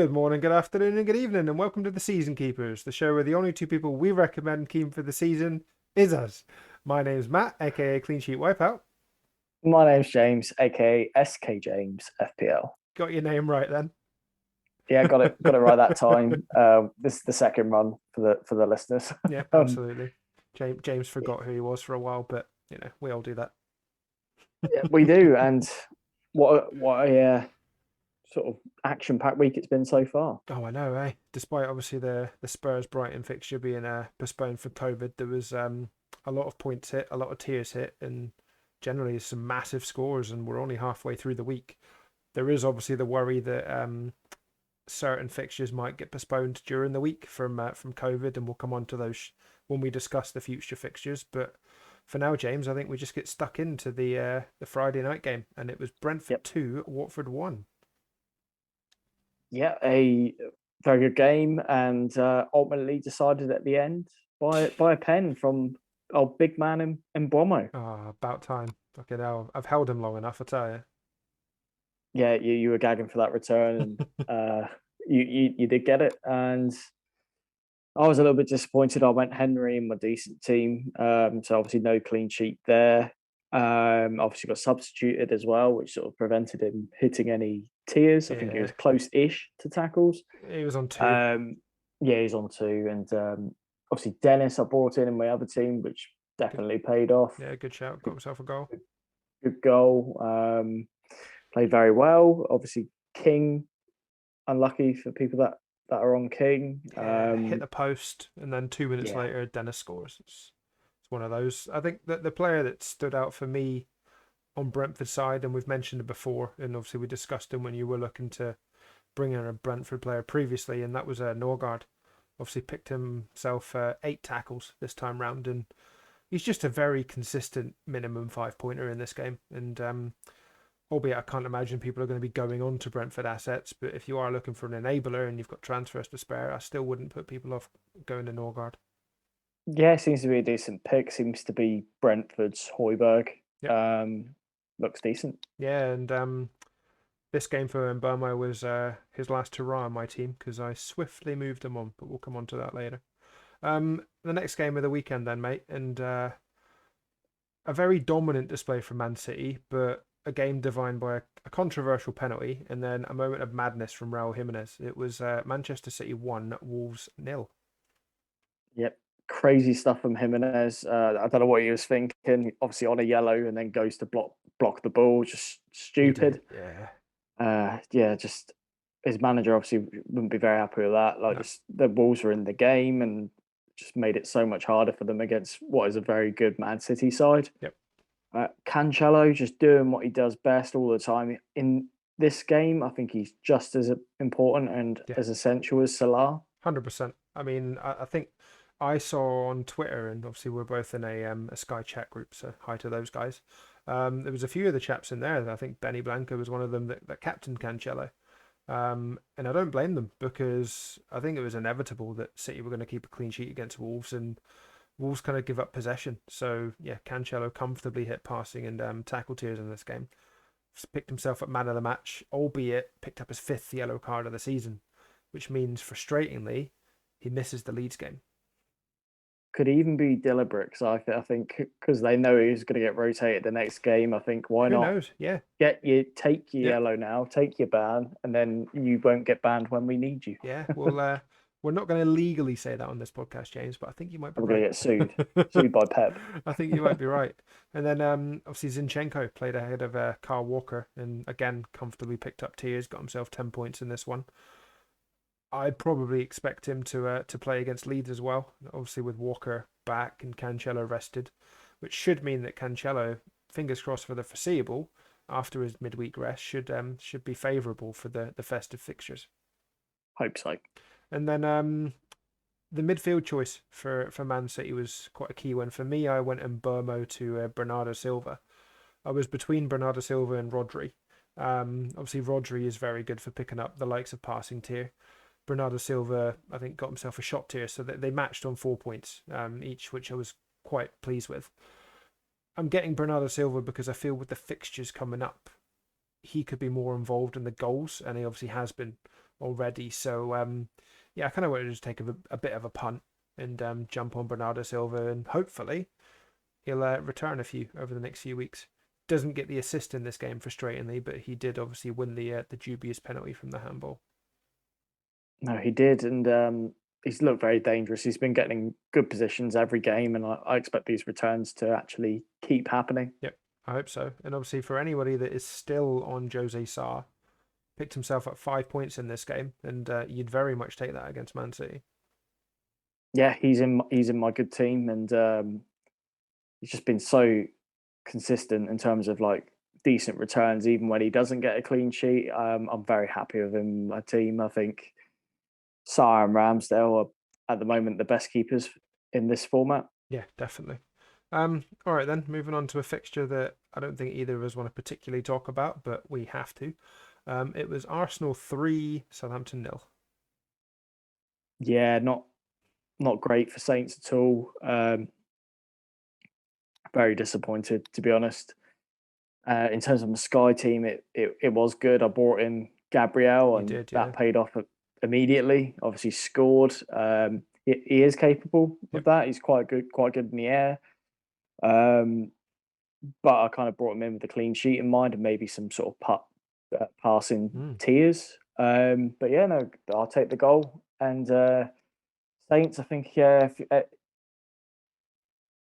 Good morning, good afternoon, and good evening, and welcome to the Season Keepers, the show where the only two people we recommend keeping for the season is us. My name's Matt, aka Clean Sheet Wipeout. My name's James, aka SK James FPL. Got your name right then. Yeah, got it right that time. This is the second run for the listeners. Yeah, absolutely. James forgot who he was for a while, but we all do that. Yeah, we do, and what a sort of action-packed week it's been so far. Oh, I know, eh? Despite obviously the Spurs Brighton fixture being postponed for COVID, there was a lot of points hit, a lot of tiers hit, and generally some massive scores, and we're only halfway through the week. There is obviously the worry that certain fixtures might get postponed during the week from COVID, and we'll come on to those when we discuss the future fixtures. But for now, James, I think we just get stuck into the Friday night game, and it was Brentford 2, Watford 1. Yeah, a very good game, and ultimately decided at the end by a pen from our big man in Bromo. About time. Fucking hell, I've held him long enough, I tell you. Yeah, you were gagging for that return, and you did get it, and I was a little bit disappointed. I went Henry in my decent team, so obviously no clean sheet there. Obviously got substituted as well, which sort of prevented him hitting any tiers. I think he was close-ish to tackles. He was on 2. Yeah, he's on 2, and obviously Dennis I brought in my other team, which definitely paid off. Yeah, good shout. Got himself a goal. Good goal. Played very well. Obviously King, unlucky for people that are on King. Hit the post, and then 2 minutes later, Dennis scores. It's one of those. I think that the player that stood out for me on Brentford side, and we've mentioned it before, and obviously we discussed him when you were looking to bring in a Brentford player previously, and that was Norgard. Obviously picked himself 8 tackles this time round, and he's just a very consistent minimum 5-pointer in this game. And albeit I can't imagine people are going to be going on to Brentford assets, but if you are looking for an enabler and you've got transfers to spare, I still wouldn't put people off going to Norgard. Yeah, seems to be a decent pick. Seems to be Brentford's Højbjerg. Yep. Looks decent. Yeah, and this game for Mbeumo was his last hurrah on my team because I swiftly moved him on, but we'll come on to that later. The next game of the weekend then, mate, and a very dominant display from Man City, but a game defined by a controversial penalty and then a moment of madness from Raul Jimenez. It was Manchester City 1, Wolves 0. Yep. Crazy stuff from Jimenez. I don't know what he was thinking. Obviously on a yellow and then goes to block the ball. Just stupid. Yeah. Just his manager obviously wouldn't be very happy with that. Just the Wolves were in the game and just made it so much harder for them against what is a very good Man City side. Yep. Cancelo just doing what he does best all the time. In this game, I think he's just as important and as essential as Salah. 100%. I mean, I think I saw on Twitter, and obviously we're both in a Sky chat group, so hi to those guys. There was a few of the chaps in there. I think Benny Blanco was one of them that captained Cancelo. And I don't blame them because I think it was inevitable that City were going to keep a clean sheet against Wolves, and Wolves kind of give up possession. So yeah, Cancelo comfortably hit passing and tackle tiers in this game. Picked himself up man of the match, albeit picked up his 5th yellow card of the season, which means frustratingly he misses the Leeds game. Could even be deliberate because I think because they know he's going to get rotated the next game. I think why not? Who knows? Yeah. Take your yellow now, take your ban, and then you won't get banned when we need you. Yeah. Well, we're not going to legally say that on this podcast, James, but I think you might be We're right. going to get sued by Pep. I think you might be right. And then obviously Zinchenko played ahead of Kyle Walker and again comfortably picked up tiers, got himself 10 points in this one. I'd probably expect him to play against Leeds as well, obviously with Walker back and Cancelo rested, which should mean that Cancelo, fingers crossed for the foreseeable, after his midweek rest, should be favourable for the festive fixtures. Hope so. And then the midfield choice for Man City was quite a key one. For me, I went Mbeumo to Bernardo Silva. I was between Bernardo Silva and Rodri. Obviously, Rodri is very good for picking up the likes of passing tier. Bernardo Silva, I think, got himself a shot tier, so they matched on 4 points each, which I was quite pleased with. I'm getting Bernardo Silva because I feel with the fixtures coming up, he could be more involved in the goals, and he obviously has been already. So yeah, I kind of wanted to just take a bit of a punt and jump on Bernardo Silva, and hopefully he'll return a few over the next few weeks. Doesn't get the assist in this game, frustratingly, but he did obviously win the dubious penalty from the handball. No, he did, and he's looked very dangerous. He's been getting good positions every game, and I expect these returns to actually keep happening. Yep, I hope so. And obviously, for anybody that is still on Jose Sarr, picked himself up 5 points in this game, and you'd very much take that against Man City. Yeah, he's in my good team, and he's just been so consistent in terms of like decent returns, even when he doesn't get a clean sheet. I'm very happy with him in my team. I think Sarr and Ramsdale are at the moment the best keepers in this format. Yeah, definitely. All right then, moving on to a fixture that I don't think either of us want to particularly talk about, but we have to. It was Arsenal 3, Southampton 0. Yeah, not great for Saints at all. Very disappointed, to be honest. In terms of my Sky team, it was good. I brought in Gabriel, You and did, yeah. that paid off immediately. Obviously, scored. He is capable of Yep. that. He's quite good in the air. But I kind of brought him in with a clean sheet in mind and maybe some sort of passing tiers. But yeah, no, I'll take the goal. And Saints, I think, yeah, if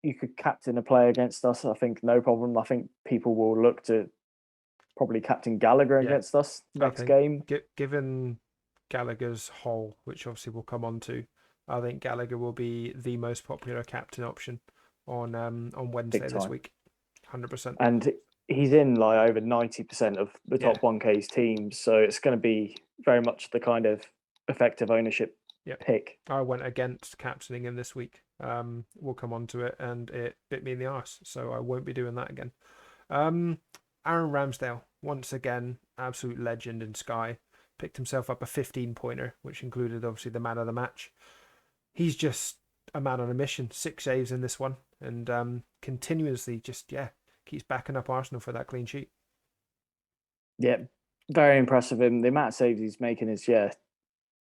you could captain a player against us, I think no problem. I think people will look to probably captain Gallagher Yeah. against us I next think game. given Gallagher's hole, which obviously we'll come on to, I think Gallagher will be the most popular captain option on Wednesday this week. 100%. And he's in like over 90% of the top 1K's teams, so it's going to be very much the kind of effective ownership pick. I went against captaining him this week. We'll come on to it, and it bit me in the arse, so I won't be doing that again. Aaron Ramsdale, once again, absolute legend in Sky, picked himself up a 15-pointer, which included obviously the man of the match. He's just a man on a mission. 6 saves in this one, and continuously just keeps backing up Arsenal for that clean sheet. Yeah, very impressive. Him, the amount of saves he's making is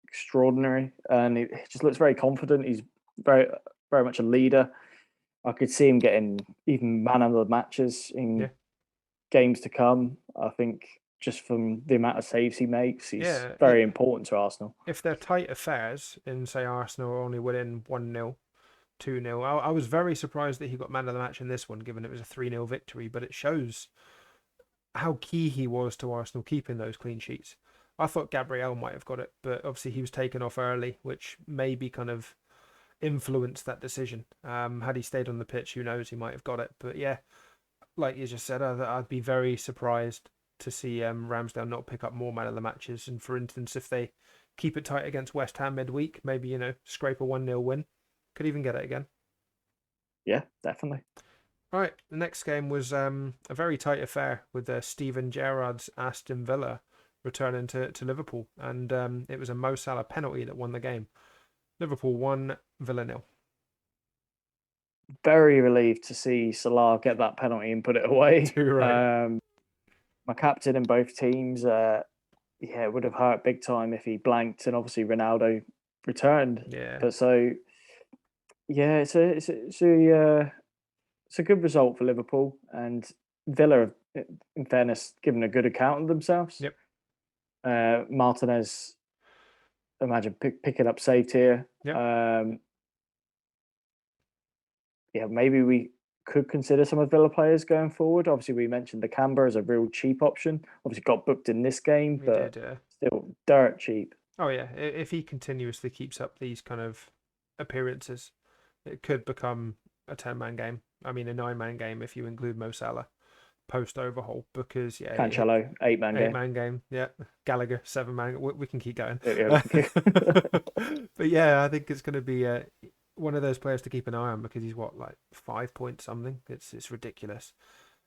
extraordinary, and he just looks very confident. He's very much a leader. I could see him getting even man of the matches in games to come. I think just from the amount of saves he makes, he's very important to Arsenal. If they're tight affairs, in say Arsenal are only winning 1-0, 2-0, I was very surprised that he got man of the match in this one, given it was a 3-0 victory, but it shows how key he was to Arsenal keeping those clean sheets. I thought Gabriel might have got it, but obviously he was taken off early, which maybe kind of influenced that decision. Had he stayed on the pitch, who knows, he might have got it. But yeah, like you just said, I'd be very surprised to see Ramsdale not pick up more man of the matches. And for instance, if they keep it tight against West Ham midweek, maybe, scrape a 1-0 win, could even get it again. Yeah, definitely. All right, the next game was a very tight affair with Steven Gerrard's Aston Villa returning to Liverpool, and it was a Mo Salah penalty that won the game. Liverpool 1, Villa 0. Very relieved to see Salah get that penalty and put it away. Too right. My captain in both teams, it would have hurt big time if he blanked, and obviously Ronaldo returned. Yeah. But so, yeah, it's a good result for Liverpool, and Villa, in fairness, given a good account of themselves. Yep. Martinez, imagine picking up saved here. Yep. Maybe we could consider some of Villa players going forward. Obviously, we mentioned the Camber as a real cheap option. Obviously, got booked in this game, but still dirt cheap. Oh yeah, if he continuously keeps up these kind of appearances, it could become a 10-man game. I mean, a 9-man game if you include Mo Salah post overhaul, because Cancelo 8-man game. Yeah, Gallagher 7-man. We can keep going. But yeah, I think it's going to be one of those players to keep an eye on, because he's like 5 point something. It's ridiculous.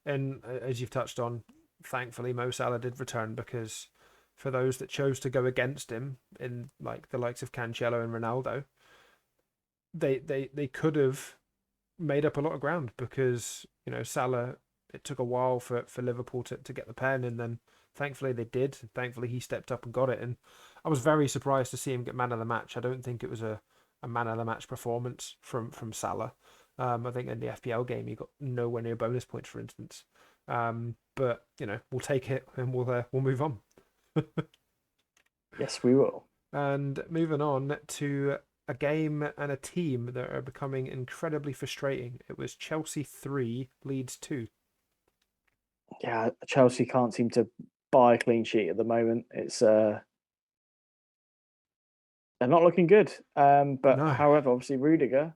And as you've touched on, thankfully Mo Salah did return, because for those that chose to go against him, in like the likes of Cancelo and Ronaldo, they could have made up a lot of ground, because Salah, it took a while for Liverpool to get the pen, and then thankfully they did. Thankfully he stepped up and got it, and I was very surprised to see him get man of the match. I don't think it was a man of the match performance from Salah. I think in the FPL game he got nowhere near bonus points, for instance. But we'll take it and we'll move on. Yes, we will. And moving on to a game and a team that are becoming incredibly frustrating. It was Chelsea 3, Leeds 2. Yeah, Chelsea can't seem to buy a clean sheet at the moment. It's they're not looking good. But No. however, obviously Rudiger,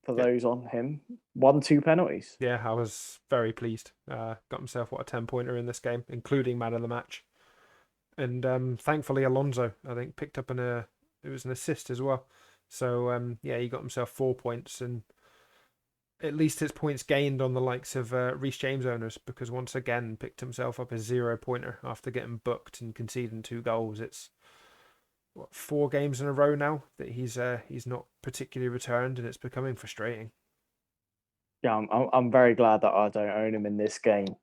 for Yeah. those on him, won 2 penalties. Yeah, I was very pleased. Got himself, a 10-pointer in this game, including man of the match. And thankfully, Alonso, I think, picked up it was an assist as well. So, yeah, he got himself 4 points. And at least it's points gained on the likes of Reece James owners, because once again, picked himself up a 0-pointer after getting booked and conceding 2 goals. It's 4 games in a row now that he's not particularly returned, and it's becoming frustrating. Yeah, I'm very glad that I don't own him in this game.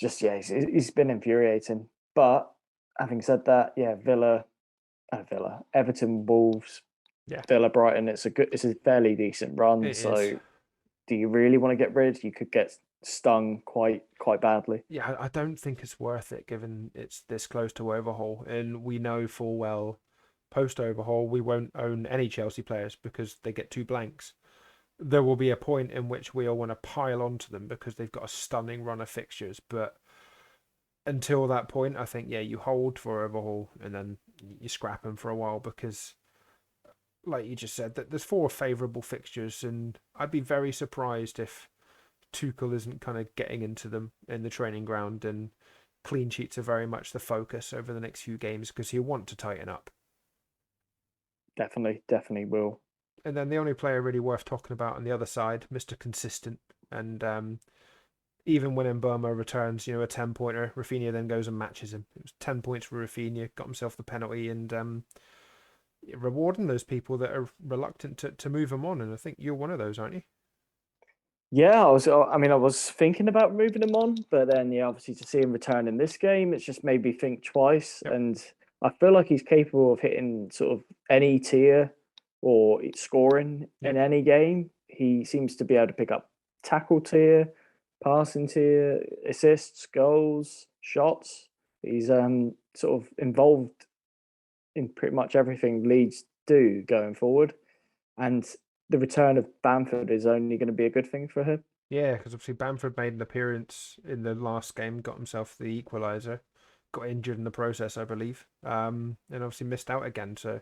Just yeah, he's been infuriating. But having said that, yeah, Everton, Wolves, Yeah, Villa, Brighton. It's a fairly decent run. it is. So, do you really want to get rid? You could get stung quite badly. Yeah, I don't think it's worth it given it's this close to overhaul, and we know full well post overhaul we won't own any Chelsea players because they get 2 blanks. There will be a point in which we all want to pile onto them because they've got a stunning run of fixtures, but until that point, I think, yeah, you hold for overhaul and then you scrap them for a while because, like you just said, that there's 4 favourable fixtures, and I'd be very surprised if Tuchel isn't kind of getting into them in the training ground, and clean sheets are very much the focus over the next few games because he'll want to tighten up. Definitely will. And then the only player really worth talking about on the other side, Mr. Consistent, and even when Mbeumo returns, a 10-pointer, Rafinha then goes and matches him. It was 10 points for Rafinha, got himself the penalty, and rewarding those people that are reluctant to move him on. And I think you're one of those, aren't you? Yeah, I was thinking about moving him on, but then yeah, obviously to see him return in this game, it's just made me think twice. Yep. And I feel like he's capable of hitting sort of any tier or scoring in any game. He seems to be able to pick up tackle tier, passing tier, assists, goals, shots. He's sort of involved in pretty much everything Leeds do going forward. And the return of Bamford is only going to be a good thing for him. Yeah, because obviously Bamford made an appearance in the last game, got himself the equaliser, got injured in the process, I believe, and obviously missed out again. So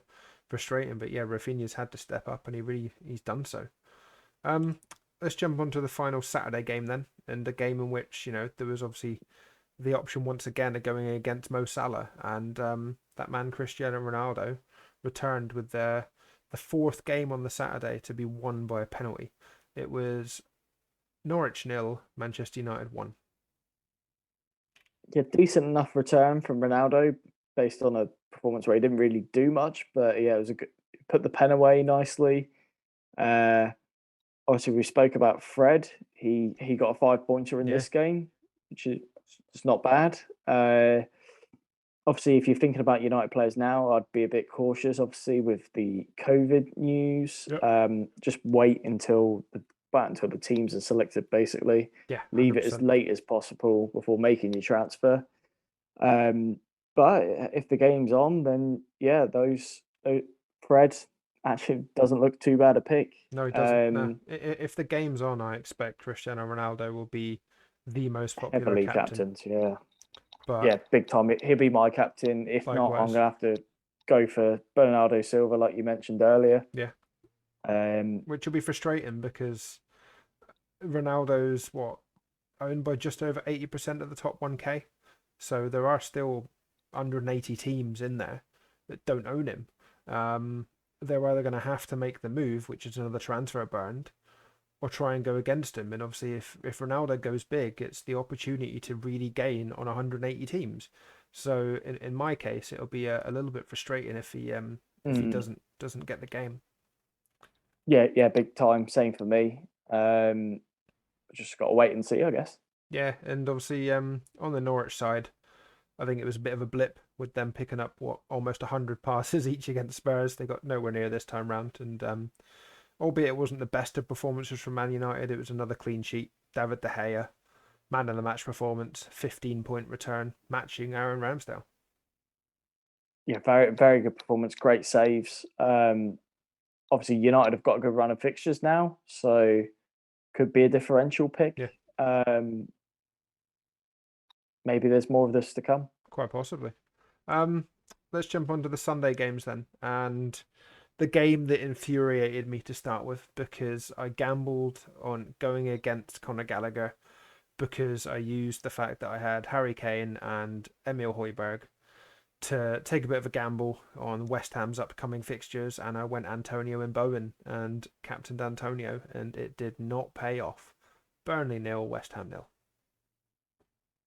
frustrating, but yeah, Rafinha's had to step up, and he's done so. Let's jump on to the final Saturday game then, and a game in which there was obviously the option once again of going against Mo Salah, and that man Cristiano Ronaldo returned with the 4th game on the Saturday to be won by a penalty. It was Norwich 0, Manchester United 1. Yeah, decent enough return from Ronaldo based on a performance where he didn't really do much, but yeah, it was a good. Put the pen away nicely. Obviously, we spoke about Fred. He got a 5-pointer in this game, which is just not bad. Obviously, if you're thinking about United players now, I'd be a bit cautious. Obviously, with the COVID news, just wait until the teams are selected. Basically, Yeah, leave it as 100%. late as possible before making your transfer. But if the game's on, then yeah, those Fred actually doesn't look too bad a pick. No, he doesn't. No, if the game's on, I expect Cristiano Ronaldo will be the most popular Heavily captain. captained, yeah. But Yeah, big time. He'll be my captain. If not, I'm likewise, gonna have to go for Bernardo Silva, like you mentioned earlier. yeah, Um, which will be frustrating because Ronaldo's owned by just over 80% of the top 1K, so there are still 180 teams in there that don't own him. They're either going to have to make the move, which is another transfer burned, or try and go against him. And obviously, if Ronaldo goes big, it's the opportunity to really gain on 180 teams. So in my case, it'll be a little bit frustrating if he doesn't get the game. yeah, big time. Same for me. Just got to wait and see, I guess. Yeah, and obviously on the Norwich side, I think it was a bit of a blip with them picking up almost 100 passes each against Spurs. They got nowhere near this time round, and albeit it wasn't the best of performances from Man United, it was another clean sheet. David De Gea, man of the match performance, 15-point return, matching Aaron Ramsdale. Yeah, very, very good performance. Great saves. Obviously, United have got a good run of fixtures now, so could be a differential pick. Yeah. Maybe there's more of this to come. Quite possibly. Let's jump onto the Sunday games then, and the game that infuriated me to start with, because I gambled on going against Conor Gallagher, because I used the fact that I had Harry Kane and Emil Højbjerg to take a bit of a gamble on West Ham's upcoming fixtures, and I went Antonio and Bowen and captained Antonio, and it did not pay off. Burnley 0, West Ham 0.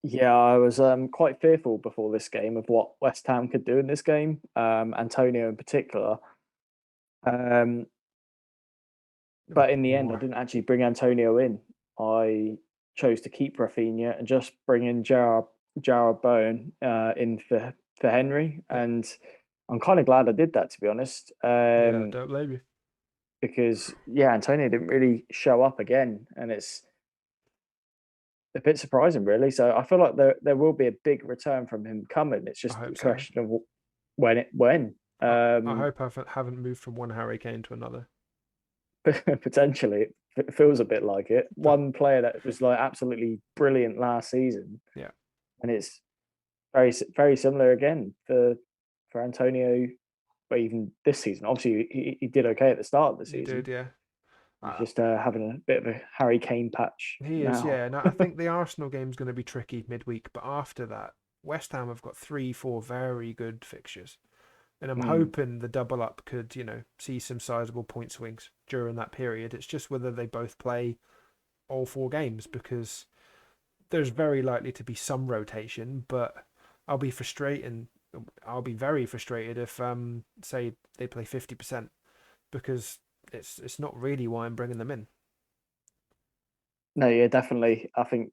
Yeah, I was quite fearful before this game of what West Ham could do in this game, Antonio in particular. But in the end, I didn't actually bring Antonio in. I chose to keep Rafinha and just bring in Jarrod Bowen in for Henry, and I'm kind of glad I did that, to be honest. Yeah, don't blame you. Because Antonio didn't really show up again, and it's a bit surprising, really. So I feel like there will be a big return from him coming. It's just a question of when. I hope I haven't moved from one Harry Kane to another. Potentially, it feels a bit like it. One player that was like absolutely brilliant last season. Yeah, and it's very, very similar again for Antonio. But even this season, obviously he did okay at the start of the season. He did, yeah. He's just having a bit of a Harry Kane patch. He is, yeah. And I think the Arsenal game's going to be tricky midweek, but after that, West Ham have got 3-4 very good fixtures. And I'm hoping the double up could, see some sizable point swings during that period. It's just whether they both play all 4 games, because there's very likely to be some rotation, but I'll be very frustrated if say they play 50%, because it's not really why I'm bringing them in. No, yeah, definitely. I think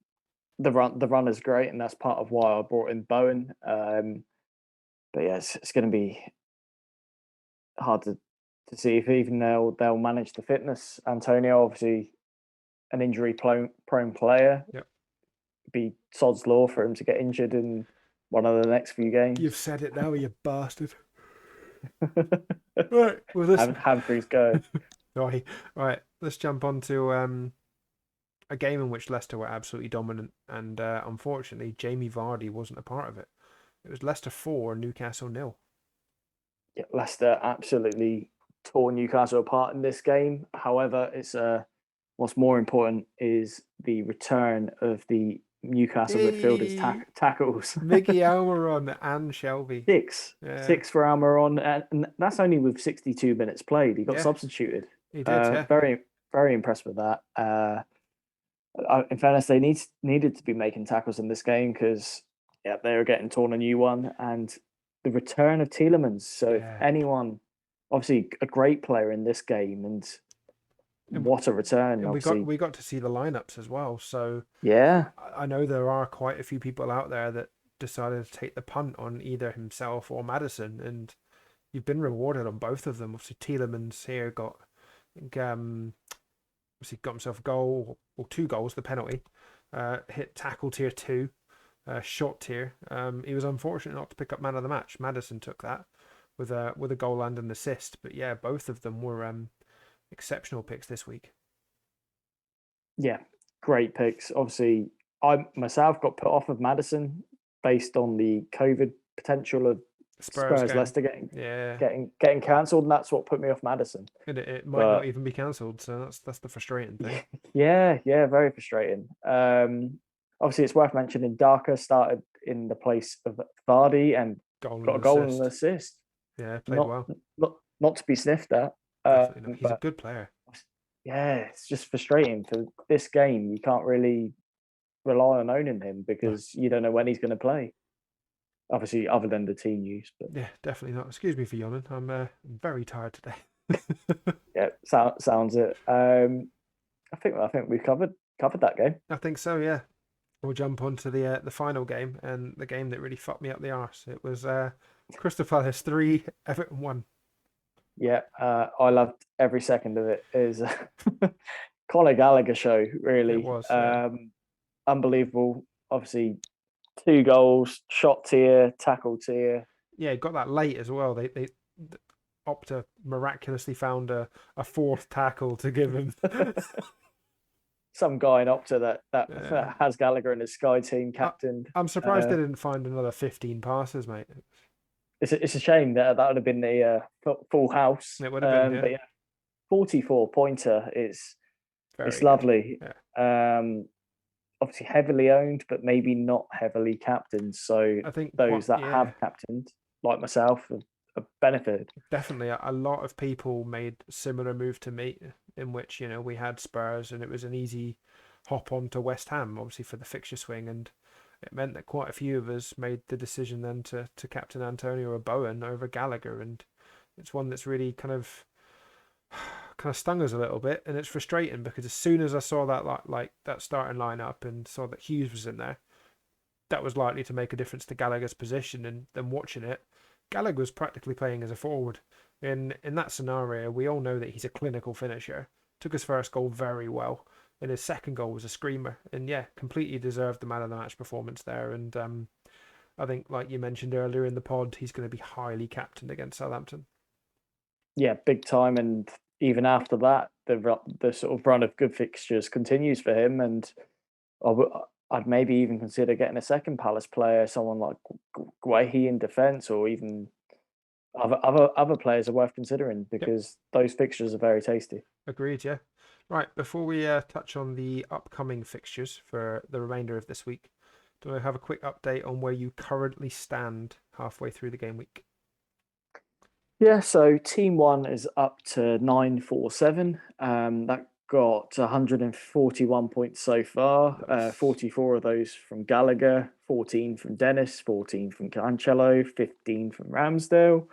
the run is great, and that's part of why I brought in Bowen. But yeah, it's going to be hard to see if even they'll manage the fitness. Antonio, obviously, an injury prone player. Yep. Be sod's law for him to get injured in one of the next few games. You've said it now, you bastard. Right, well, listen. Hamfries go. Right, let's jump on to a game in which Leicester were absolutely dominant, and unfortunately, Jamie Vardy wasn't a part of it. It was Leicester 4, Newcastle 0. Yeah, Leicester absolutely tore Newcastle apart in this game. However, it's what's more important is the return of the Newcastle midfielders tackles. Mickey Almiron and Shelby. 6 for Almiron, and that's only with 62 minutes played. He got substituted. He did, Very, very impressed with that. In fairness, they needed to be making tackles in this game because they were getting torn a new one, and the return of Tielemans. So if anyone, obviously a great player in this game, and what a return! And we got to see the lineups as well. So yeah, I know there are quite a few people out there that decided to take the punt on either himself or Maddison, and you've been rewarded on both of them. Obviously, Tielemans here got himself a goal or 2 goals, the penalty, hit tackle tier 2, shot tier. He was unfortunate not to pick up man of the match. Maddison took that with a goal and an assist. But yeah, both of them were exceptional picks this week. Yeah, great picks. Obviously, I myself got put off of Maddison based on the COVID potential of Spurs Leicester getting cancelled, and that's what put me off Maddison. And it might not even be cancelled, so that's the frustrating thing. Yeah, very frustrating. Obviously, it's worth mentioning Daka started in the place of Vardy and got a goal and an assist. Yeah, played well. Not to be sniffed at. Definitely not. He's a good player. Yeah, it's just frustrating for this game. You can't really rely on owning him because you don't know when he's going to play. Obviously, other than the team use, but yeah, definitely not. Excuse me for yawning. I'm very tired today. Yeah, sounds it. I think we covered that game. I think so. Yeah, we'll jump on to the final game, and the game that really fucked me up the arse. It was Crystal Palace 3, Everton 1. Yeah, I loved every second of it. It is Conor Gallagher show, It really. was, yeah. Unbelievable. Obviously, 2 goals, shot tier, tackle tier. Yeah, got that late as well. They Opta miraculously found a fourth tackle to give him. Some guy in Opta Yeah. that has Gallagher in his Sky team I, captained. I'm surprised they didn't find another 15 passes, mate. It's a shame that that would have been the full house. It would have been, But yeah, yeah, 44 pointer. It's very good. lovely. Yeah. Obviously heavily owned, but maybe not heavily captained. So I think those that yeah, have captained, like myself, have benefited. definitely a lot of people made similar move to me, in which, we had Spurs and it was an easy hop on to West Ham, obviously for the fixture swing, and it meant that quite a few of us made the decision then to captain Antonio or Bowen over Gallagher, and it's one that's really kind of stung us a little bit, and it's frustrating because as soon as I saw that like that starting lineup and saw that Hughes was in there, that was likely to make a difference to Gallagher's position. And then watching it, Gallagher was practically playing as a forward. In that scenario, we all know that he's a clinical finisher. Took his first goal very well, and his second goal was a screamer. And yeah, completely deserved the man of the match performance there. And I think, like you mentioned earlier in the pod, he's going to be highly captained against Southampton. Yeah, big time. And even after that, the sort of run of good fixtures continues for him. And I'd maybe even consider getting a second Palace player, someone like Guehi in defence, or even other players are worth considering Yep, because those fixtures are very tasty. agreed. Yeah. Right, before we touch on the upcoming fixtures for the remainder of this week, do I have a quick update on where you currently stand halfway through the game week? Yeah, so team one is up to 947. That got 141 points so far. Nice. 44 of those from Gallagher, 14 from Dennis, 14 from Cancelo, 15 from Ramsdale,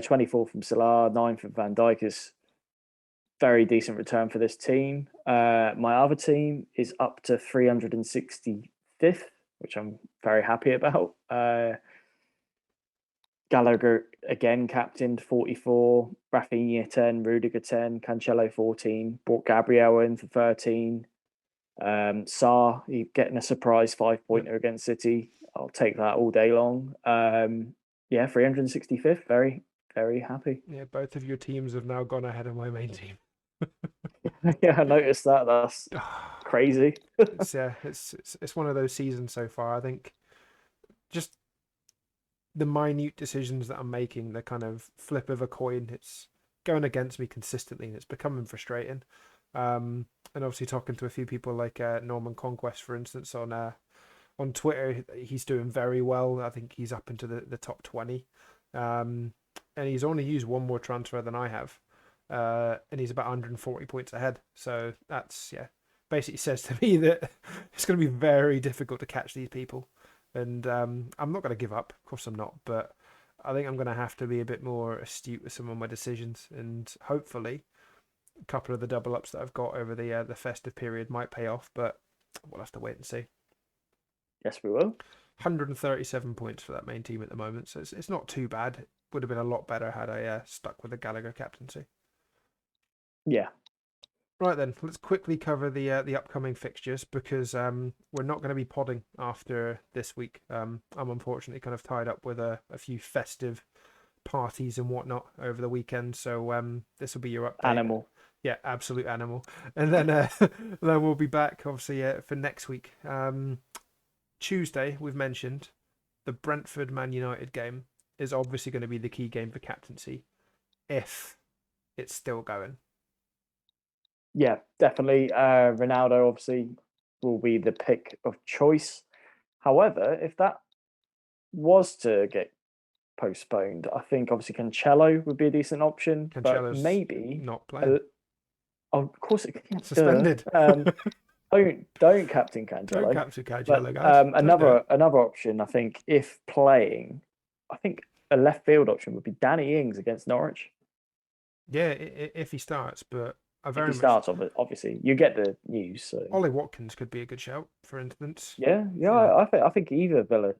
24 from Salah, 9 from Van Dijk. Is very decent return for this team. My other team is up to 365th, which I'm very happy about. Gallagher again captained 44, Rafinha 10, Rudiger 10, Cancelo 14, brought Gabriel in for 13. Sarr, he getting a surprise 5-pointer against City. I'll take that all day long. Yeah, 365th. Very, very happy. Yeah, both of your teams have now gone ahead of my main team. Yeah, I noticed that. That's crazy. It's one of those seasons so far. I think just the minute decisions that I'm making, the kind of flip of a coin, it's going against me consistently, and it's becoming frustrating. And obviously talking to a few people like Norman Conquest, for instance, on Twitter, he's doing very well. I think he's up into the top 20. And he's only used one more transfer than I have. And he's about 140 points ahead. So that's, yeah, basically says to me that it's going to be very difficult to catch these people. And I'm not going to give up. Of course, I'm not. But I think I'm going to have to be a bit more astute with some of my decisions. And hopefully, a couple of the double ups that I've got over the festive period might pay off. But we'll have to wait and see. Yes, we will. 137 points for that main team at the moment. So it's not too bad. It would have been a lot better had I stuck with the Gallagher captaincy. Yeah. Right then, let's quickly cover the upcoming fixtures because we're not going to be podding after this week. I'm unfortunately kind of tied up with a few festive parties and whatnot over the weekend, so this will be your update. Animal. Yeah, absolute animal. And then then we'll be back obviously for next week. Tuesday, we've mentioned the Brentford Man United game is obviously going to be the key game for captaincy if it's still going. Yeah, definitely. Ronaldo obviously will be the pick of choice. However, if that was to get postponed, I think obviously Cancelo would be a decent option, but Cancelo's maybe, not playing. of course, Suspended. don't captain Don't Cancelo. capture But Cancelo, guys. Don't do it. another option, I think, if playing, I think a left field option would be Danny Ings against Norwich. Yeah, if he starts, but if he starts, obviously you get the news. So Ollie Watkins could be a good shout, for instance. yeah. I think either Villa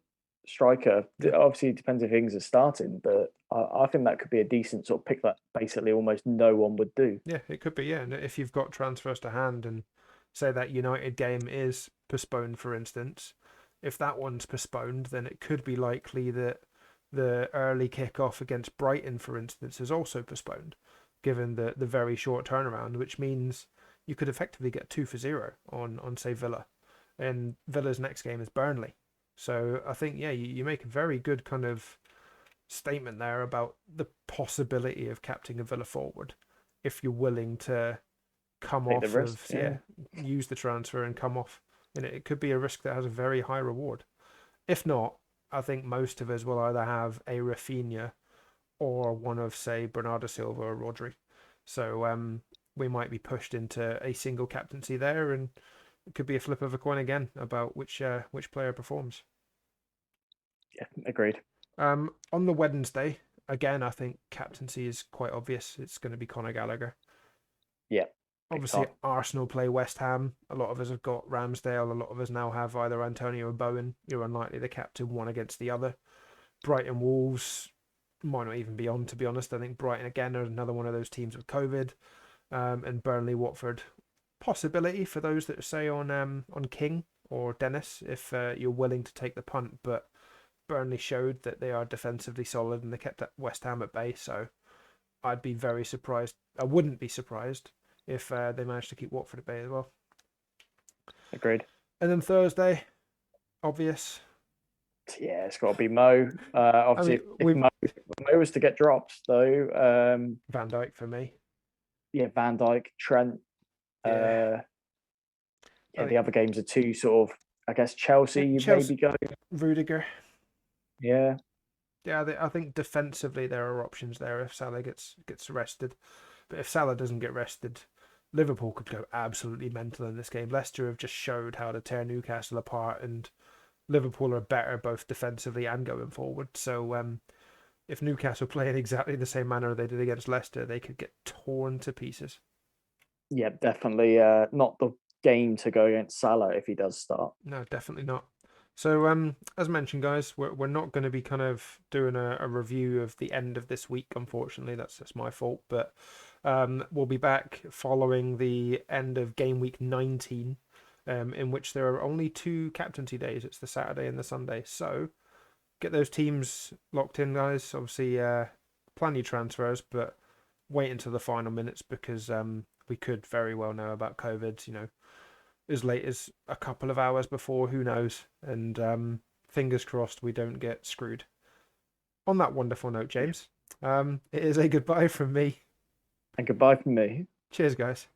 striker. Obviously, it depends if Ings are starting, but I think that could be a decent sort of pick that basically almost no one would do. Yeah, it could be. Yeah, and if you've got transfers to hand, and say that United game is postponed, for instance, if that one's postponed, then it could be likely that the early kick-off against Brighton, for instance, is also postponed, given the very short turnaround, which means you could effectively get 2-0 on say Villa, and Villa's next game is Burnley. So I think you make a very good kind of statement there about the possibility of captaining a Villa forward if you're willing to come Take off the risk, use the transfer and come off, and it could be a risk that has a very high reward. If not, I think most of us will either have a Rafinha or one of, say, Bernardo Silva or Rodri. So we might be pushed into a single captaincy there, and it could be a flip of a coin again about which player performs. Yeah, agreed. On the Wednesday, again, I think captaincy is quite obvious. It's going to be Conor Gallagher. Yeah. Obviously, Arsenal play West Ham. A lot of us have got Ramsdale. A lot of us now have either Antonio or Bowen. You're unlikely to captain one against the other. Brighton Wolves might not even be on, to be honest. I think Brighton, again, are another one of those teams with COVID. And Burnley, Watford, possibility for those that say on King or Dennis, if you're willing to take the punt. But Burnley showed that they are defensively solid and they kept West Ham at bay. So I'd be very surprised. I wouldn't be surprised if they managed to keep Watford at bay as well. Agreed. And then Thursday, obvious. Yeah, it's got to be Mo. Obviously, if Mo was to get dropped, though, Van Dijk for me. Yeah, Van Dijk, Trent. The other games are two sort of, I guess, Chelsea. You maybe go Rudiger. Yeah. Yeah, I think defensively there are options there if Salah gets rested. But if Salah doesn't get rested, Liverpool could go absolutely mental in this game. Leicester have just showed how to tear Newcastle apart, and Liverpool are better both defensively and going forward. So if Newcastle play in exactly the same manner they did against Leicester, they could get torn to pieces. Yeah, definitely not the game to go against Salah if he does start. No, definitely not. So as mentioned, guys, we're not going to be kind of doing a review of the end of this week, unfortunately. That's my fault. But we'll be back following the end of game week 19, in which there are only 2 captaincy days. It's the Saturday and the Sunday. So get those teams locked in, guys. Obviously, plan your transfers, but wait until the final minutes because we could very well know about COVID, as late as a couple of hours before, who knows? And fingers crossed we don't get screwed. On that wonderful note, James, it is a goodbye from me. And goodbye from me. Cheers, guys.